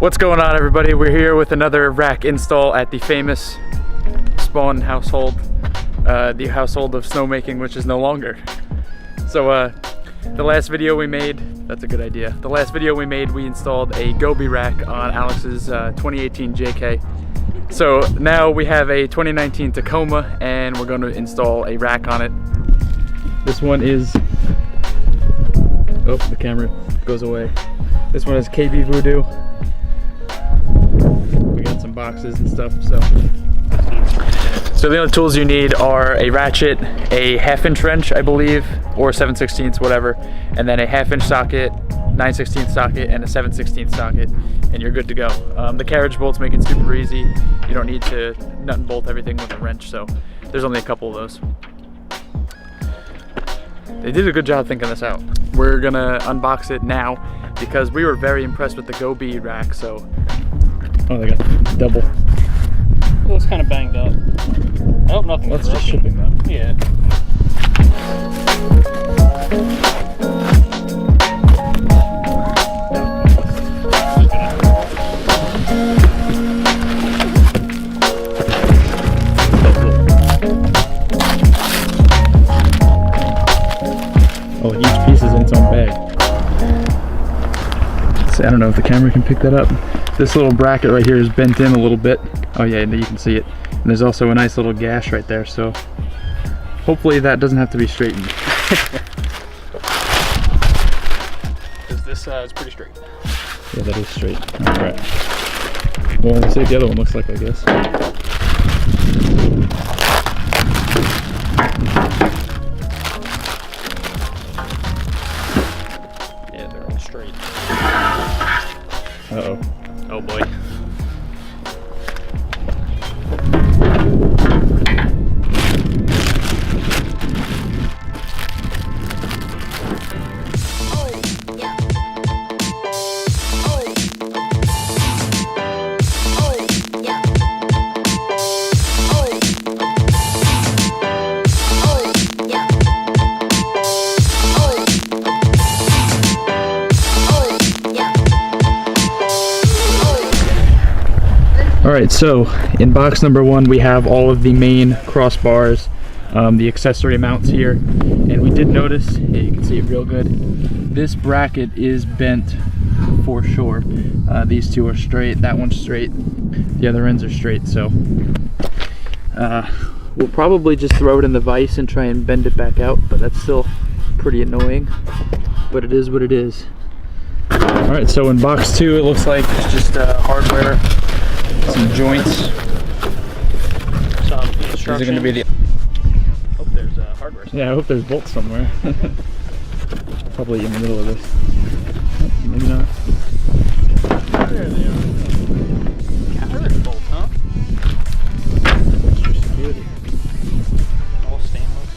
What's going on, everybody? We're here with another rack install at the famous Spawn household, the household of snowmaking, which is no longer. So the last video we made, that's a good idea. The last video we made, we installed a Gobi rack on Alex's 2018 JK. So now we have a 2019 Tacoma and we're going to install a rack on it. This one is, oh, the camera goes away. This one is KB Voodoo. We got some boxes and stuff, so the only tools you need are a ratchet, a 1/2" wrench, I believe, or 7/16, whatever, and then a 1/2" socket, 9/16 socket, and a 7/16 socket, and you're good to go. The carriage bolts make it super easy. You don't need to nut and bolt everything with a wrench, so there's only a couple of those. They did a good job thinking this out. We're gonna unbox it now because we were very impressed with the Gobi rack, so. Oh, they got double. It looks kind of banged up. I hope nothing's That's broken. just shipping though. Yeah. Oh, each piece is in its own bag. So I don't know if the camera can pick that up. This little bracket right here is bent in a little bit. Oh yeah, you can see it. And there's also a nice little gash right there, so hopefully that doesn't have to be straightened. Because this is pretty straight. Yeah, that is straight. Alright. Well, we'll see what the other one looks like, I guess. Yeah, they're all straight. Uh-oh. Oh boy. Alright, so in box number 1 we have all of the main crossbars, the accessory mounts here, and we did notice, yeah, you can see it real good, this bracket is bent for sure. These two are straight, that one's straight, the other ends are straight, so we'll probably just throw it in the vise and try and bend it back out, but that's still pretty annoying, but it is what it is. Alright, so in box 2 it looks like it's just hardware, some joints. Some These are going to be the. Hope there's hardware. Yeah, I hope there's bolts somewhere. Probably in the middle of this. Oh, maybe not. There they are. Carriage bolt, huh? Extra security. All stainless.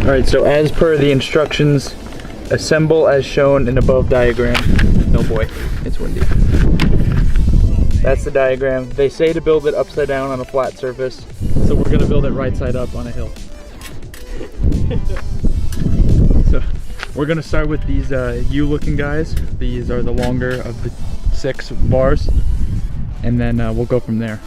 Alright, so as per the instructions, assemble as shown in above diagram. Oh boy, it's windy. That's the diagram. They say to build it upside down on a flat surface, so we're going to build it right side up on a hill. So we're going to start with these U-looking guys. These are the longer of the 6 bars, and then we'll go from there.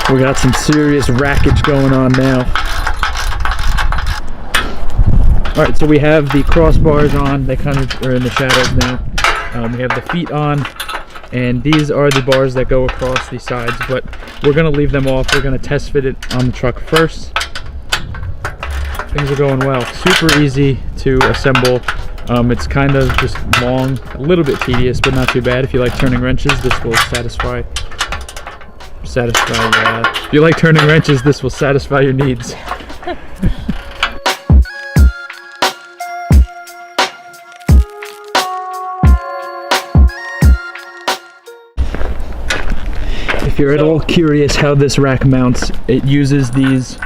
We got some serious rackage going on now. Alright, so we have the crossbars on. They kind of are in the shadows now. We have the feet on, and these are the bars that go across the sides, but we're going to leave them off. We're going to test fit it on the truck first. Things are going well. Super easy to assemble. It's kind of just long, a little bit tedious, but not too bad. If you like turning wrenches, this will satisfy if you like turning wrenches, this will satisfy your needs. If you're at all curious how this rack mounts, it uses these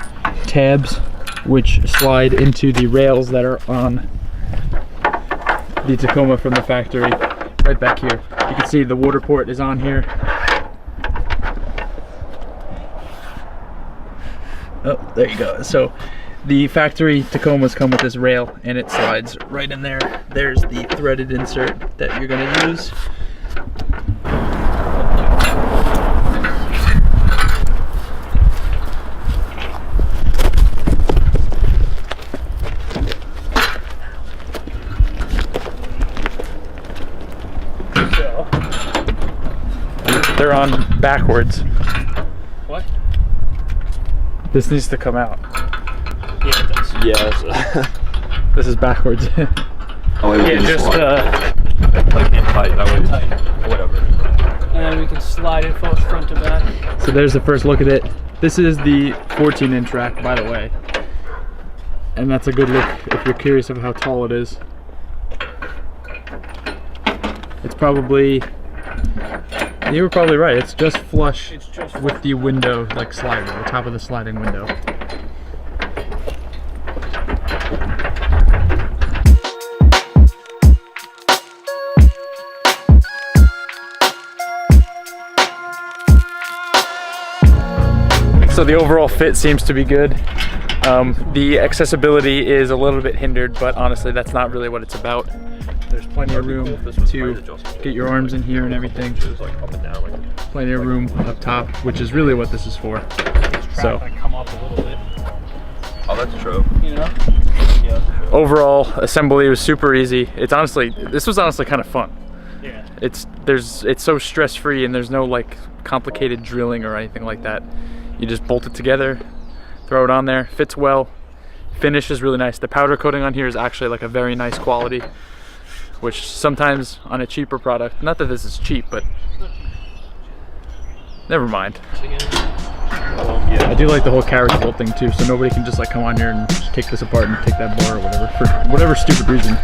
tabs which slide into the rails that are on the Tacoma from the factory right back here. You can see the water port is on here. Oh, there you go. So the factory Tacomas come with this rail and it slides right in there. There's the threaded insert that you're going to use. They're on backwards. What? This needs to come out. Yeah, it does. Yes. This is backwards. Oh, wait, Yeah, just like in tight, that way. tight. Whatever. And then we can slide it front to back. So there's the first look at it. This is the 14-inch rack, by the way. And that's a good look if you're curious of how tall it is. It's probably, you were probably right, it's just flush with the window, like sliding, the top of the sliding window. So the overall fit seems to be good. The accessibility is a little bit hindered, but honestly that's not really what it's about. There's plenty of room to get your arms in here and everything. Plenty of room up top, which is really what this is for. So Come up a little bit. Oh, that's true. You know? Yeah. overall assembly was super easy. This was honestly kind of fun. Yeah. It's so stress-free and there's no like complicated drilling or anything like that. You just bolt it together, throw it on there, fits well. Finish is really nice. The powder coating on here is actually like a very nice quality, which sometimes on a cheaper product, not that this is cheap, but never mind. I do like the whole carriage bolt thing too, so nobody can just like come on here and just take this apart and take that bar or whatever, for whatever stupid reason.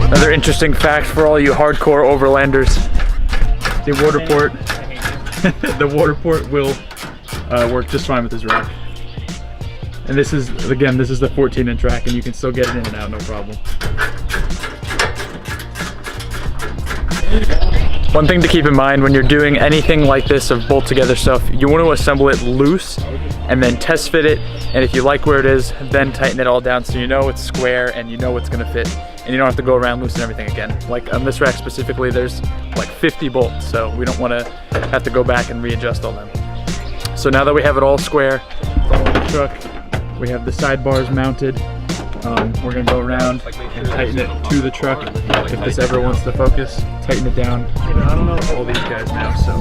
Another interesting fact for all you hardcore overlanders, the water port, the water port will work just fine with this rack. And this is, again, this is the 14-inch rack and you can still get it in and out, no problem. One thing to keep in mind when you're doing anything like this of bolt together stuff, you want to assemble it loose and then test fit it, and if you like where it is, then tighten it all down so you know it's square and you know it's going to fit, and you don't have to go around loosen everything again. Like on this rack specifically, there's like 50 bolts, so we don't want to have to go back and readjust all them. So now that we have it all square on the truck, we have the sidebars mounted. We're going to go around and tighten it to the truck. If this ever wants to focus, tighten it down. I don't know all these guys now, so.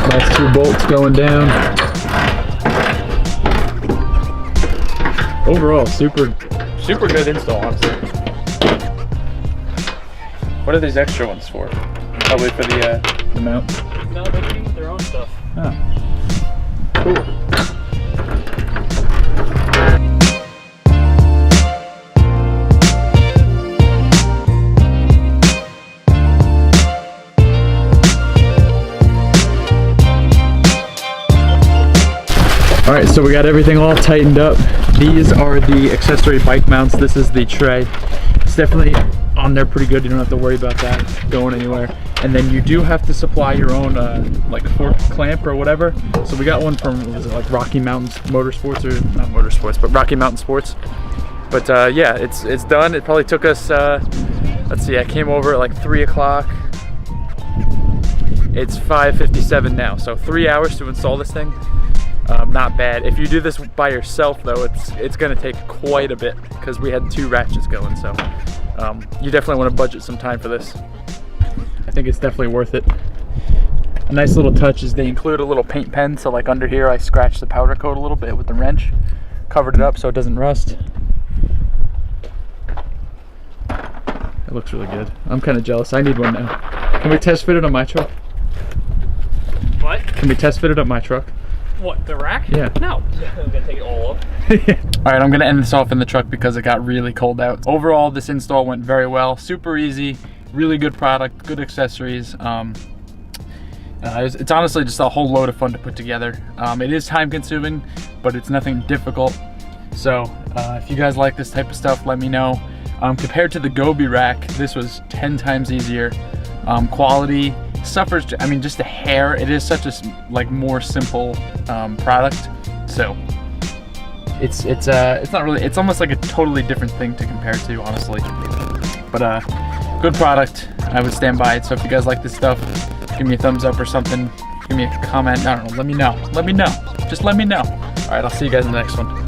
Last two bolts going down. Overall, super good install, honestly. What are these extra ones for? Probably for the mount. No, they came with their own stuff. Oh. Cool. All right, so we got everything all tightened up. These are the accessory bike mounts. This is the tray. It's definitely on there pretty good. You don't have to worry about that going anywhere. And then you do have to supply your own like fork clamp or whatever. So we got one from, was it like Rocky Mountain Motorsports, or not Motorsports, but Rocky Mountain Sports. But yeah, it's done. It probably took us, let's see, I came over at like 3 o'clock. It's 5:57 now, so 3 hours to install this thing. Not bad. If you do this by yourself though, it's gonna take quite a bit because we had 2 ratchets going, so you definitely want to budget some time for this. I think it's definitely worth it. A nice little touch is they include a little paint pen, so like under here I scratched the powder coat a little bit with the wrench. covered it up so it doesn't rust. It looks really good. I'm kind of jealous. I need one now. Can we test fit it on my truck? What? Can we test fit it on my truck? What, the rack? Yeah. No. I'm gonna take it all up. All right, I'm gonna end this off in the truck because it got really cold out. Overall, this install went very well. Super easy, really good product, good accessories. It's honestly just a whole load of fun to put together. It is time consuming, but it's nothing difficult. So if you guys like this type of stuff, let me know. Compared to the Gobi rack, this was 10 times easier. Quality suffers, I mean, just a hair. It is such a more simple product. So it's not really, it's almost like a totally different thing to compare to, honestly. But good product. I would stand by it. So if you guys like this stuff, give me a thumbs up or something. Give me a comment. I don't know. Let me know. Let me know. Just let me know. All right, I'll see you guys in the next one.